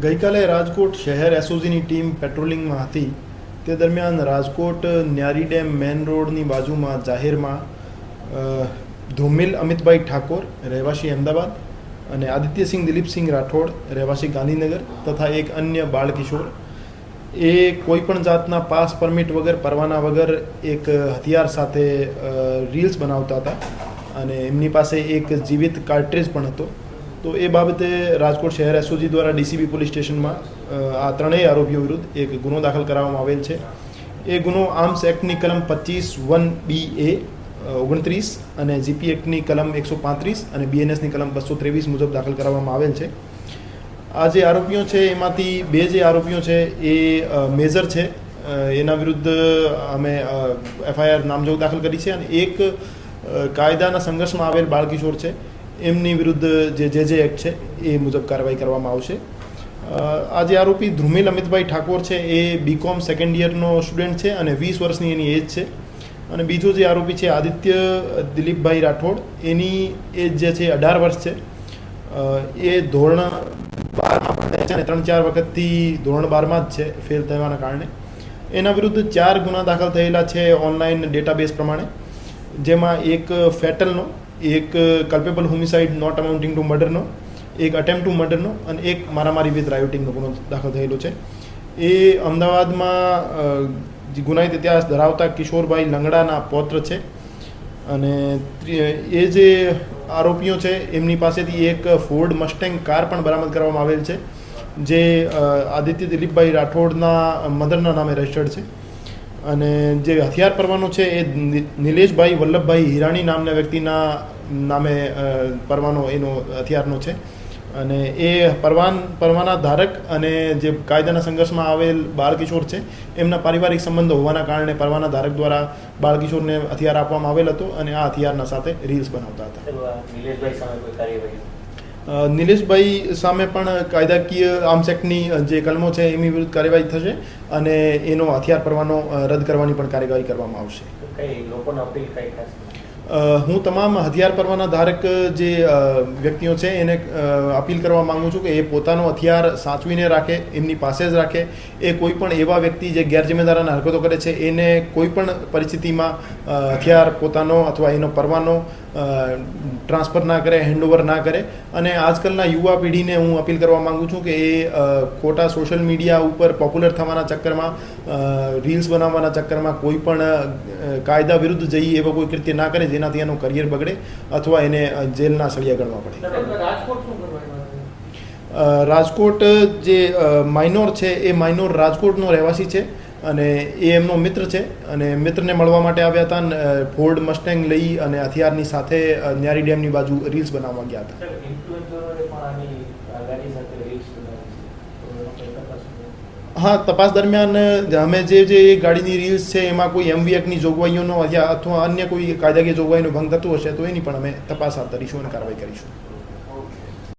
ગઈકાલે રાજકોટ શહેર એસઓજીની ટીમ પેટ્રોલિંગમાં હતી. તે દરમિયાન રાજકોટ ન્યારી ડેમ મેન રોડની બાજુમાં જાહેરમાં ધુમિલ અમિતભાઈ ઠાકોર રહેવાસી અમદાવાદ અને આદિત્યસિંહ દિલીપસિંહ રાઠોડ રહેવાસી ગાંધીનગર તથા એક અન્ય બાળકિશોર એ કોઈપણ જાતના પાસ પરમિટ વગર પરવાના વગર એક હથિયાર સાથે રીલ્સ બનાવતા હતા અને એમની પાસે એક જીવિત કાર્ટ્રેજ પણ હતો. તો એ બાબતે રાજકોટ શહેર એસઓજી દ્વારા ડીસીબી પોલીસ સ્ટેશનમાં આ ત્રણેય આરોપીઓ વિરુદ્ધ એક ગુનો દાખલ કરાવવામાં આવેલ છે. એ ગુનો આર્મ્સ એક્ટની કલમ 25(1)(b)(a) 29 અને જીપી એક્ટની કલમ 135 અને બીએનએસની કલમ 223 મુજબ દાખલ કરવામાં આવેલ છે. આ જે આરોપીઓ છે એમાંથી બે જે આરોપીઓ છે એ મેજર છે, એના વિરુદ્ધ અમે એફઆઈઆર નામજોગ દાખલ કરી છે અને એક કાયદાના સંઘર્ષમાં આવેલ બાળકિશોર છે એમની વિરુદ્ધ જે એક્ટ છે એ મુજબ કાર્યવાહી કરવામાં આવશે. આ જે આરોપી ધ્રુમિલ અમિતભાઈ ઠાકોર છે એ બીકોમ સેકન્ડ યરનો સ્ટુડન્ટ છે અને 20 વર્ષની એની એજ છે. અને બીજો જે આરોપી છે આદિત્ય દિલીપભાઈ રાઠોડ, એની એજ જે છે 18 વર્ષ છે. એ ધોરણ 12માં ભણે છે અને 3-4 વખતથી ધોરણ 12માં જ છે ફેલ થવાના કારણે. એના વિરુદ્ધ 4 ગુના દાખલ થયેલા છે ઓનલાઈન ડેટાબેઝ પ્રમાણે, જેમાં એક ફેટલનો, એક કલ્પેબલ હોમિસાઇડ નોટ અમાઉન્ટિંગ ટુ મર્ડરનો, એક અટેમ્પ ટુ મર્ડરનો અને એક મારામારી વિથ રાયોટિંગનો ગુનો દાખલ થયેલો છે. એ અમદાવાદમાં ગુનાહિત ઇતિહાસ ધરાવતા કિશોરભાઈ લંગડાના પૌત્ર છે. અને એ જે આરોપીઓ છે એમની પાસેથી એક ફોર્ડ મસ્ટેંગ કાર પણ બરામદ કરવામાં આવેલ છે, જે આદિત્ય દિલીપભાઈ રાઠોડના મધરના નામે રજિસ્ટર્ડ છે. અને જે હથિયાર પરવાનો છે એ નિલેશભાઈ વલ્લભભાઈ હિરાણી નામના વ્યક્તિના નામે પરવાનો એનો હથિયારનો છે. અને એ પરવાના ધારક અને જે કાયદાના સંઘર્ષમાં આવેલ બાળકિશોર છે એમના પારિવારિક સંબંધો હોવાના કારણે પરવાના ધારક દ્વારા બાળકિશોરને હથિયાર આપવામાં આવેલ હતો અને આ હથિયારના સાથે રીલ્સ બનાવતા હતા. નિલેશભાઈ સામે પણ કાયદાકીય આર્મ્સ એક્ટની જે કલમો છે એમની વિરુદ્ધ કાર્યવાહી થશે અને એનો હથિયાર પરવાનો રદ કરવાની પણ કાર્યવાહી કરવામાં આવશે. હું તમામ હથિયાર પરવાના ધારક જે વ્યક્તિઓ છે એને અપીલ કરવા માગું છું કે એ પોતાનો હથિયાર સાચવીને રાખે, એમની પાસે જ રાખે. એ કોઈ પણ એવા વ્યક્તિ જે ગેરજિમ્મેદારાના હરકતો કરે છે એને કોઈ પણ પરિસ્થિતિમાં હથિયાર પોતાનો અથવા એનો પરવાનો ટ્રાન્સફર ના કરે, હેન્ડઓવર ના કરે. અને આજકાલના યુવા પેઢીને હું અપીલ કરવા માગું છું કે એ ખોટા સોશિયલ મીડિયા ઉપર પોપ્યુલર થવાના ચક્કરમાં, રીલ્સ બનાવવાના ચક્કરમાં કોઈ પણ કાયદા વિરુદ્ધ જઈ એવો કોઈ કૃત્ય ના કરે જેનાથી એનું કરિયર બગડે અથવા એને જેલના સળિયા ગણવા પડે. રાજકોટ જે માઇનોર છે એ માઇનોર રાજકોટનો રહેવાસી છે અને એ એમનો મિત્ર છે અને મિત્રને મળવા માટે આવ્યા હતા. ફોર્ડ મસ્ટેંગ લઈ અને હથિયારની સાથે ન્યારી ડેમની બાજુ રીલ્સ બનાવવા ગયા હતા. હા, તપાસ દરમિયાન અમે જે ગાડીની રીલ્સ છે એમાં કોઈ એમવી એક્ટની જોગવાઈઓનો અથવા અન્ય કોઈ કાયદાકીય જોગવાઈનો ભંગ થતો હશે તો એની પણ અમે તપાસ હાથ ધરીશું અને કાર્યવાહી કરીશું.